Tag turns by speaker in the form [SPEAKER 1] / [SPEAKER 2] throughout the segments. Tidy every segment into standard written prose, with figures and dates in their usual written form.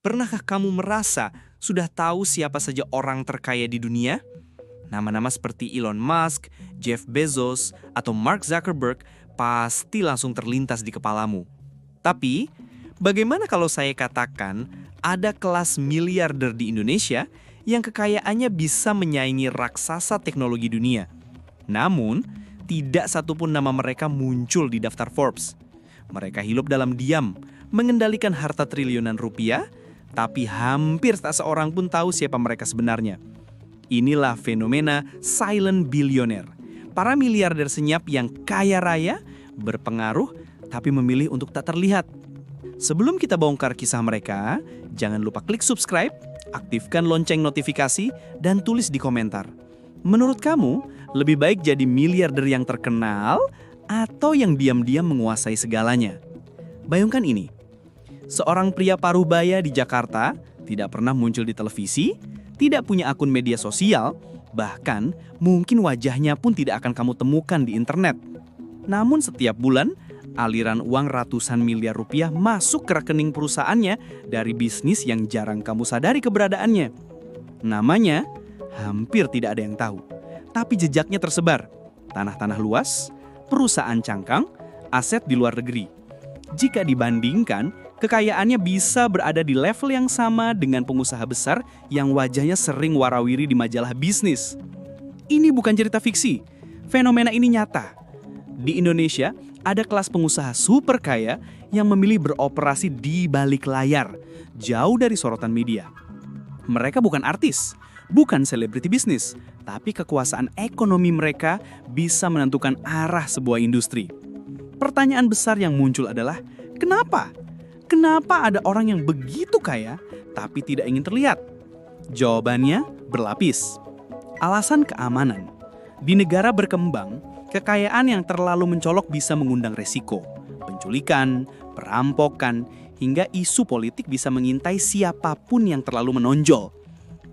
[SPEAKER 1] Pernahkah kamu merasa sudah tahu siapa saja orang terkaya di dunia? Nama-nama seperti Elon Musk, Jeff Bezos, atau Mark Zuckerberg pasti langsung terlintas di kepalamu. Tapi, bagaimana kalau saya katakan ada kelas miliarder di Indonesia yang kekayaannya bisa menyaingi raksasa teknologi dunia? Namun, tidak satupun nama mereka muncul di daftar Forbes. Mereka hidup dalam diam, mengendalikan harta triliunan rupiah, tapi hampir tak seorang pun tahu siapa mereka sebenarnya. Inilah fenomena silent billionaire. Para miliarder senyap yang kaya raya, berpengaruh, tapi memilih untuk tak terlihat. Sebelum kita bongkar kisah mereka, jangan lupa klik subscribe, aktifkan lonceng notifikasi, dan tulis di komentar. Menurut kamu, lebih baik jadi miliarder yang terkenal atau yang diam-diam menguasai segalanya? Bayangkan ini. Seorang pria parubaya di Jakarta tidak pernah muncul di televisi, tidak punya akun media sosial, bahkan mungkin wajahnya pun tidak akan kamu temukan di internet. Namun setiap bulan, aliran uang ratusan miliar rupiah masuk ke rekening perusahaannya dari bisnis yang jarang kamu sadari keberadaannya. Namanya hampir tidak ada yang tahu, tapi jejaknya tersebar. Tanah-tanah luas, perusahaan cangkang, aset di luar negeri. Jika dibandingkan, kekayaannya bisa berada di level yang sama dengan pengusaha besar yang wajahnya sering warawiri di majalah bisnis. Ini bukan cerita fiksi, fenomena ini nyata. Di Indonesia, ada kelas pengusaha super kaya yang memilih beroperasi di balik layar, jauh dari sorotan media. Mereka bukan artis, bukan selebriti bisnis, tapi kekuasaan ekonomi mereka bisa menentukan arah sebuah industri. Pertanyaan besar yang muncul adalah, kenapa? Kenapa ada orang yang begitu kaya tapi tidak ingin terlihat? Jawabannya berlapis. Alasan keamanan. Di negara berkembang, kekayaan yang terlalu mencolok bisa mengundang resiko. Penculikan, perampokan, hingga isu politik bisa mengintai siapapun yang terlalu menonjol.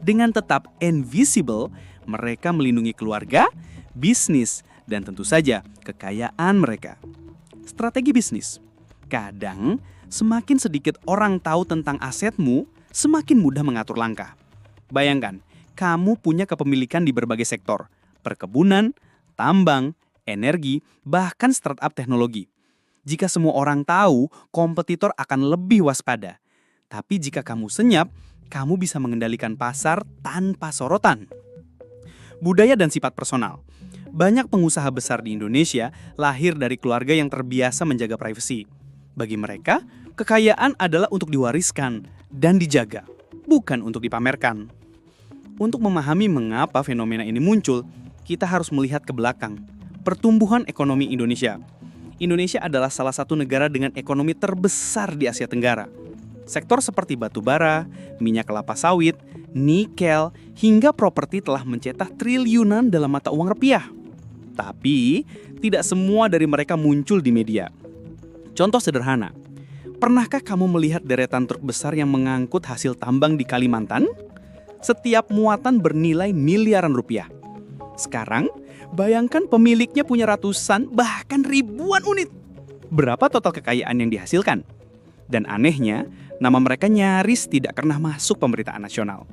[SPEAKER 1] Dengan tetap invisible, mereka melindungi keluarga, bisnis, dan tentu saja kekayaan mereka. Strategi bisnis. Kadang, semakin sedikit orang tahu tentang asetmu, semakin mudah mengatur langkah. Bayangkan, kamu punya kepemilikan di berbagai sektor, perkebunan, tambang, energi, bahkan startup teknologi. Jika semua orang tahu, kompetitor akan lebih waspada. Tapi jika kamu senyap, kamu bisa mengendalikan pasar tanpa sorotan. Budaya dan sifat personal. Banyak pengusaha besar di Indonesia lahir dari keluarga yang terbiasa menjaga privasi. Bagi mereka, kekayaan adalah untuk diwariskan dan dijaga, bukan untuk dipamerkan. Untuk memahami mengapa fenomena ini muncul, kita harus melihat ke belakang. Pertumbuhan ekonomi Indonesia. Indonesia adalah salah satu negara dengan ekonomi terbesar di Asia Tenggara. Sektor seperti batu bara, minyak kelapa sawit, nikel, hingga properti telah mencetak triliunan dalam mata uang rupiah. Tapi, tidak semua dari mereka muncul di media. Contoh sederhana, pernahkah kamu melihat deretan truk besar yang mengangkut hasil tambang di Kalimantan? Setiap muatan bernilai miliaran rupiah. Sekarang, bayangkan pemiliknya punya ratusan bahkan ribuan unit. Berapa total kekayaan yang dihasilkan? Dan anehnya, nama mereka nyaris tidak pernah masuk pemberitaan nasional.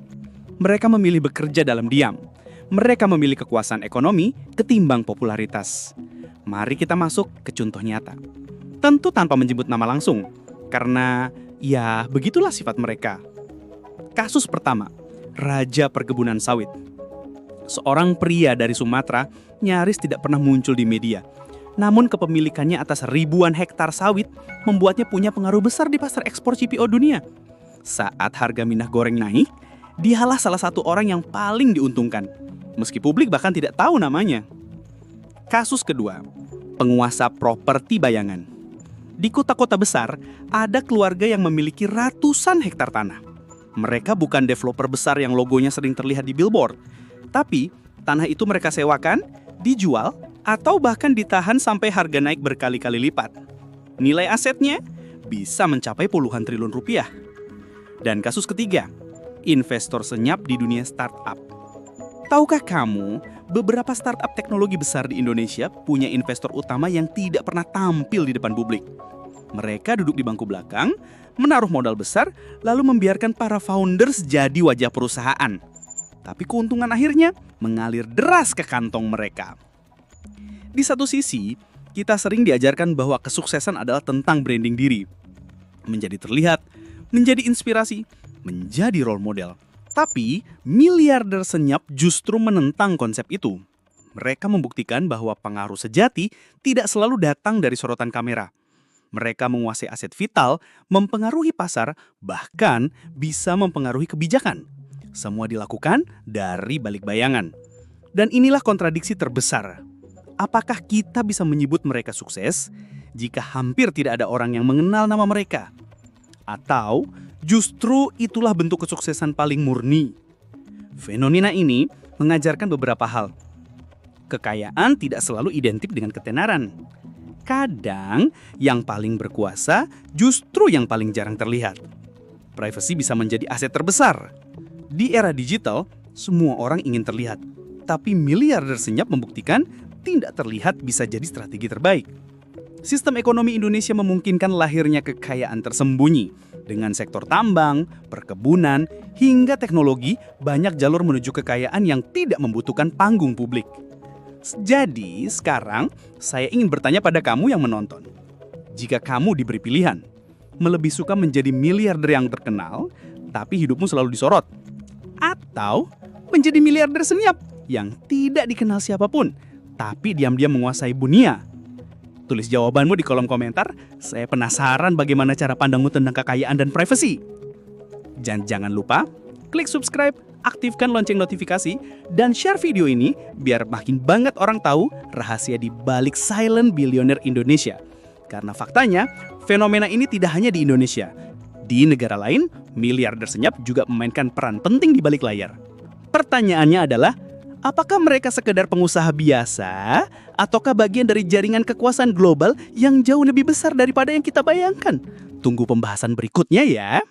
[SPEAKER 1] Mereka memilih bekerja dalam diam. Mereka memilih kekuasaan ekonomi ketimbang popularitas. Mari kita masuk ke contoh nyata. Tentu tanpa menyebut nama langsung, karena ya begitulah sifat mereka. Kasus pertama, Raja Perkebunan Sawit. Seorang pria dari Sumatera nyaris tidak pernah muncul di media. Namun kepemilikannya atas ribuan hektar sawit membuatnya punya pengaruh besar di pasar ekspor CPO dunia. Saat harga minyak goreng naik, dialah salah satu orang yang paling diuntungkan, meski publik bahkan tidak tahu namanya. Kasus kedua, penguasa properti bayangan. Di kota-kota besar, ada keluarga yang memiliki ratusan hektar tanah. Mereka bukan developer besar yang logonya sering terlihat di billboard, tapi tanah itu mereka sewakan, dijual, atau bahkan ditahan sampai harga naik berkali-kali lipat. Nilai asetnya bisa mencapai puluhan triliun rupiah. Dan kasus ketiga, investor senyap di dunia startup. Tahukah kamu, beberapa startup teknologi besar di Indonesia punya investor utama yang tidak pernah tampil di depan publik.
[SPEAKER 2] Mereka duduk di bangku belakang, menaruh modal besar, lalu membiarkan para founders jadi wajah perusahaan. Tapi keuntungan akhirnya mengalir deras ke kantong mereka. Di satu sisi, kita sering diajarkan bahwa kesuksesan adalah tentang branding diri. Menjadi terlihat, menjadi inspirasi, menjadi role model. Tapi, miliarder senyap justru menentang konsep itu. Mereka membuktikan bahwa pengaruh sejati tidak selalu datang dari sorotan kamera. Mereka menguasai aset vital, mempengaruhi pasar, bahkan bisa mempengaruhi kebijakan. Semua dilakukan dari balik bayangan. Dan inilah kontradiksi terbesar. Apakah kita bisa menyebut mereka sukses jika hampir tidak ada orang yang mengenal nama mereka? Atau justru itulah bentuk kesuksesan paling murni? Fenomena ini mengajarkan beberapa hal. Kekayaan tidak selalu identik dengan ketenaran. Kadang, yang paling berkuasa justru yang paling jarang terlihat. Privasi bisa menjadi aset terbesar. Di era digital, semua orang ingin terlihat. Tapi miliarder senyap membuktikan tidak terlihat bisa jadi strategi terbaik. Sistem ekonomi Indonesia memungkinkan lahirnya kekayaan tersembunyi. Dengan sektor tambang, perkebunan, hingga teknologi, banyak jalur menuju kekayaan yang tidak membutuhkan panggung publik. Jadi, sekarang saya ingin bertanya pada kamu yang menonton. Jika kamu diberi pilihan, lebih suka menjadi miliarder yang terkenal, tapi hidupmu selalu disorot, atau menjadi miliarder senyap yang tidak dikenal siapapun, tapi diam-diam menguasai dunia? Tulis jawabanmu di kolom komentar. Saya penasaran bagaimana cara pandangmu tentang kekayaan dan privasi. Dan jangan lupa, klik subscribe, aktifkan lonceng notifikasi, dan share video ini biar makin banget orang tahu rahasia di balik silent billionaire Indonesia. Karena faktanya, fenomena ini tidak hanya di Indonesia. Di negara lain, miliarder senyap juga memainkan peran penting di balik layar. Pertanyaannya adalah, apakah mereka sekedar pengusaha biasa, ataukah bagian dari jaringan kekuasaan global yang jauh lebih besar daripada yang kita bayangkan? Tunggu pembahasan berikutnya ya.